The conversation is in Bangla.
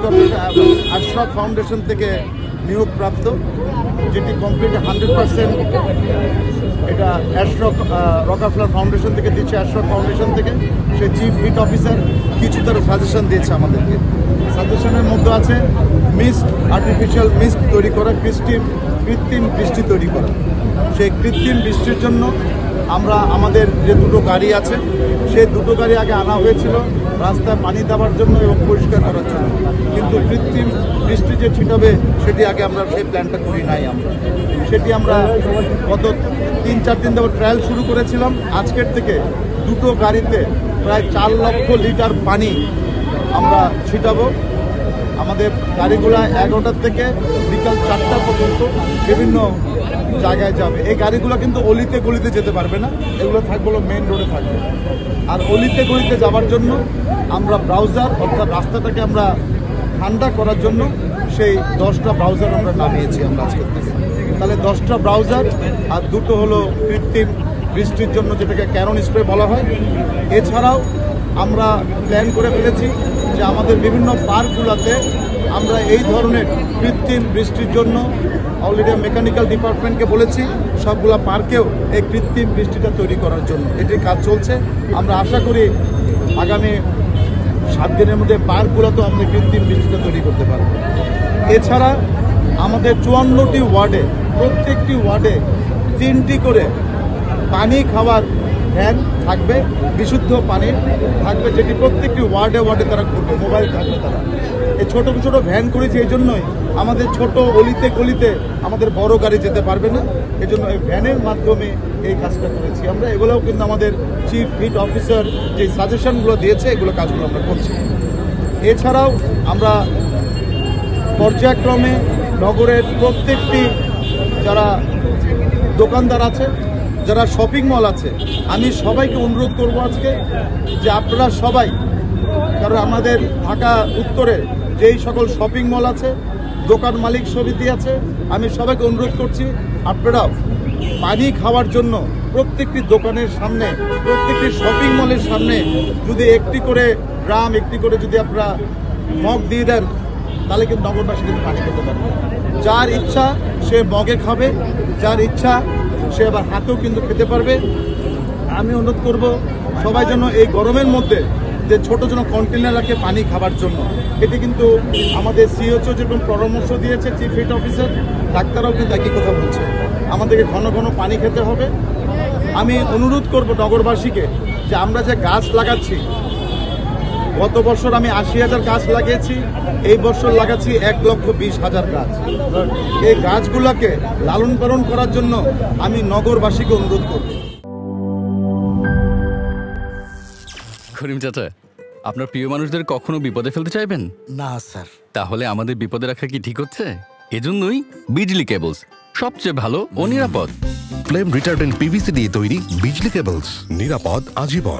কর্পোরেশন আশরাফ ফাউন্ডেশন থেকে নিয়োগপ্রাপ্ত, যেটি কমপ্লিট 100% এটা অ্যাশরক রকাফেলার ফাউন্ডেশন থেকে দিচ্ছে। অ্যাশরক ফাউন্ডেশন থেকে সে চিফ হিট অফিসার কিছু তার সাজেশন দিয়েছে আমাদেরকে। সাজেশনের মধ্যে আছে মিস্ট, আর্টিফিশিয়াল মিস্ট তৈরি করা, কৃত্রিম বৃষ্টি তৈরি করা। সেই কৃত্রিম বৃষ্টির জন্য আমরা আমাদের যে দুটো গাড়ি আছে, সেই দুটো গাড়ি আগে আনা হয়েছিল রাস্তায় পানি দেওয়ার জন্য এবং পরিষ্কার করার জন্য, কিন্তু কৃত্রিম বৃষ্টি যে ছিটাবে সেটি আগে আমরা সেই প্ল্যানটা করি নাই। সেটি আমরা গত 3-4 দিন ধরে ট্রায়াল শুরু করেছিলাম। আজকের থেকে দুটো গাড়িতে প্রায় 4 লক্ষ লিটার পানি আমরা ছিটাবো। আমাদের গাড়িগুলা 11টা থেকে বিকাল 4টা পর্যন্ত বিভিন্ন জায়গায় যাবে। এই গাড়িগুলো কিন্তু অলিতে গলিতে যেতে পারবে না, এগুলো থাকবে মেইন রোডে থাকবে। আর অলিতে গলিতে যাওয়ার জন্য আমরা ব্রাউজার, অর্থাৎ রাস্তাটাকে আমরা ঠান্ডা করার জন্য সেই 10টা ব্রাউজার আমরা নামিয়েছি আমরা আজকের থেকে। তাহলে 10টা ব্রাউজার আর দুটো হলো কৃত্রিম বৃষ্টির জন্য, যেটাকে ক্যানন স্প্রে বলা হয়। এছাড়াও আমরা প্ল্যান করে ফেলেছি যে আমাদের বিভিন্ন পার্কগুলোতে আমরা এই ধরনের কৃত্রিম বৃষ্টির জন্য অলরেডি মেকানিক্যাল ডিপার্টমেন্টকে বলেছি সবগুলা পার্কেও এই কৃত্রিম বৃষ্টিটা তৈরি করার জন্য এটির কাজ চলছে। আমরা আশা করি আগামী 7 দিনের মধ্যে পার্কগুলোতেও আমরা কৃত্রিম বৃষ্টিটা তৈরি করতে পারব। এছাড়া আমাদের 54টি ওয়ার্ডে, প্রত্যেকটি ওয়ার্ডে 3টি করে পানি খাওয়ার ভ্যান থাকবে, বিশুদ্ধ পানি থাকবে, যেটি প্রত্যেকটি ওয়ার্ডে ওয়ার্ডে তারা করবে, মোবাইল থাকবে তারা। এই ছোট ছোট ভ্যান করেছি এই জন্যই, আমাদের ছোট অলিতে গলিতে আমাদের বড় গাড়ি যেতে পারবে না, এই জন্য এই ভ্যানের মাধ্যমে এই কাজটা করেছি আমরা। এগুলোও কিন্তু আমাদের চিফ হিট অফিসার যে সাজেশনগুলো দিয়েছে এগুলো কাজগুলো আমরা করছি। এছাড়াও আমরা পর্যায়ক্রমে নগরের প্রত্যেকটি যারা দোকানদার আছে, যারা শপিং মল আছে, আমি সবাইকে অনুরোধ করব আজকে যে আপনারা সবাই, কারণ আমাদের ঢাকা উত্তরে যেই সকল শপিং মল আছে, দোকান মালিক সমিতি আছে, আমি সবাইকে অনুরোধ করছি আপনারা পানি খাওয়ার জন্য প্রত্যেকটি দোকানের সামনে, প্রত্যেকটি শপিং মলের সামনে যদি একটি করে ড্রাম, একটি করে যদি আপনারা মগ দিয়ে দেন, তাহলে কিন্তু নগরবাসী কিন্তু পানি খেতে পারবে। যার ইচ্ছা সে মগে খাবে, যার ইচ্ছা সে আবার হাতেও কিন্তু খেতে পারবে। আমি অনুরোধ করব সবাই যেন এই গরমের মধ্যে যে ছোট ছোট কন্টেনার রাখে পানি খাবার জন্য, এটি কিন্তু আমাদের সিএইচও যেরকম পরামর্শ দিয়েছে চিফ হিট অফিসার, ডাক্তাররাও কিন্তু একই কথা বলছে, আমাদেরকে ঘন ঘন পানি খেতে হবে। আমি অনুরোধ করব নগরবাসীকে যে আমরা যে গাছ লাগাচ্ছি, গত বছর আমি 80,000 গাছ লাগিয়েছি, এই বছর লাগাচ্ছি 1,20,000 গাছ। এই গাছগুলোকে লালন পালন করার জন্য আমি নগরবাসীকে অনুরোধ করব। করিম চাচা, আপনার প্রিয় মানুষদের কখনো বিপদে ফেলতে চাইবেন না স্যার। তাহলে আমাদের বিপদে রাখা কি ঠিক হচ্ছে? এজন্যই বিজলি কেবলস সবচেয়ে ভালো ও নিরাপদ। ফ্লেম রিটার্ডেন্ট পিভিসি দিয়ে তৈরি বিজলি কেবলস, নিরাপদ আজীবন।